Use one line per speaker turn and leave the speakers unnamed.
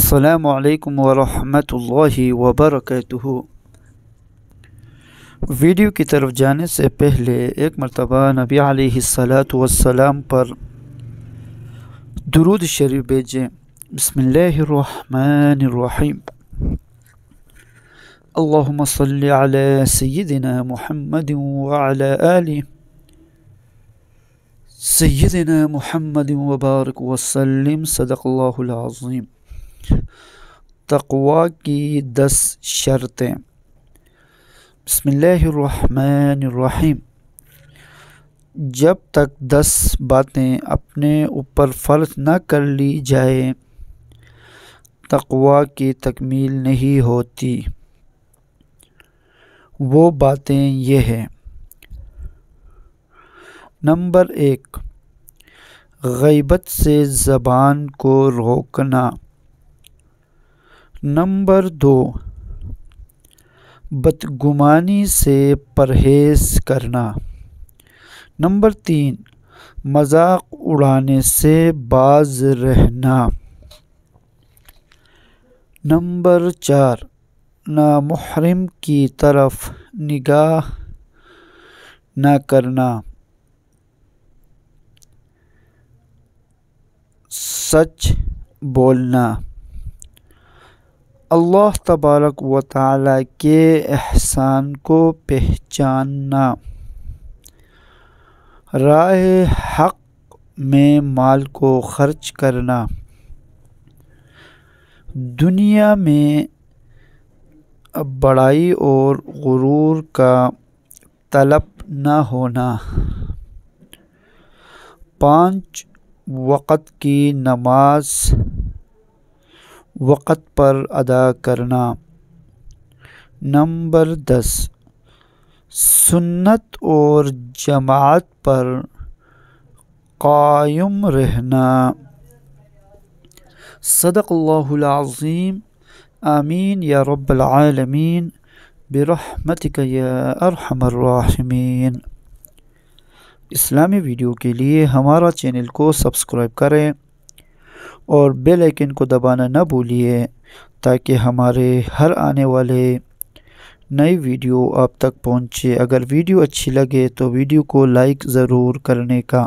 السلام علیکم ورحمۃ اللہ وبرکاتہ۔ ویڈیو کی طرف جانے سے پہلے ایک مرتبہ نبی علیہ الصلاۃ والسلام پر درود شریف بھیجیں۔ بسم اللہ الرحمن الرحیم۔ اللہم صلی علی سیدنا محمد وعلی آلہ سیدنا محمد وبارک وسلم۔ صدق اللہ العظیم۔ تقوی کی 10 شرطیں۔ بسم اللہ الرحمن الرحیم۔ جب تک 10 باتیں اپنے اوپر فرض نہ کر لی جائے تقوی کی تکمیل نہیں ہوتی۔ وہ باتیں یہ ہیں: نمبر 1، غیبت سے زبان کو روکنا۔ نمبر 2، بدگمانی سے پرہیز کرنا۔ نمبر 3، مذاق اڑانے سے باز رہنا۔ نمبر 4، نامحرم کی طرف نگاہ نہ کرنا۔ سچ بولنا۔ اللہ تبارک و تعالیٰ کے احسان کو پہچاننا۔ راہ حق میں مال کو خرچ کرنا۔ دنیا میں بڑائی اور غرور کا طلب نہ ہونا۔ 5 وقت کی نماز وقت پر ادا کرنا۔ نمبر 10، سنت اور جماعت پر قائم رہنا۔ صدق اللہ العظیم۔ آمین یا رب العالمین برحمتک یا ارحم الراحمین۔ اسلامی ویڈیو کے لیے ہمارا چینل کو سبسکرائب کریں اور بیل آئیکن کو دبانا نہ بھولیے تاکہ ہمارے ہر آنے والے نئی ویڈیو آپ تک پہنچے۔ اگر ویڈیو اچھی لگے تو ویڈیو کو لائک ضرور کرنے کا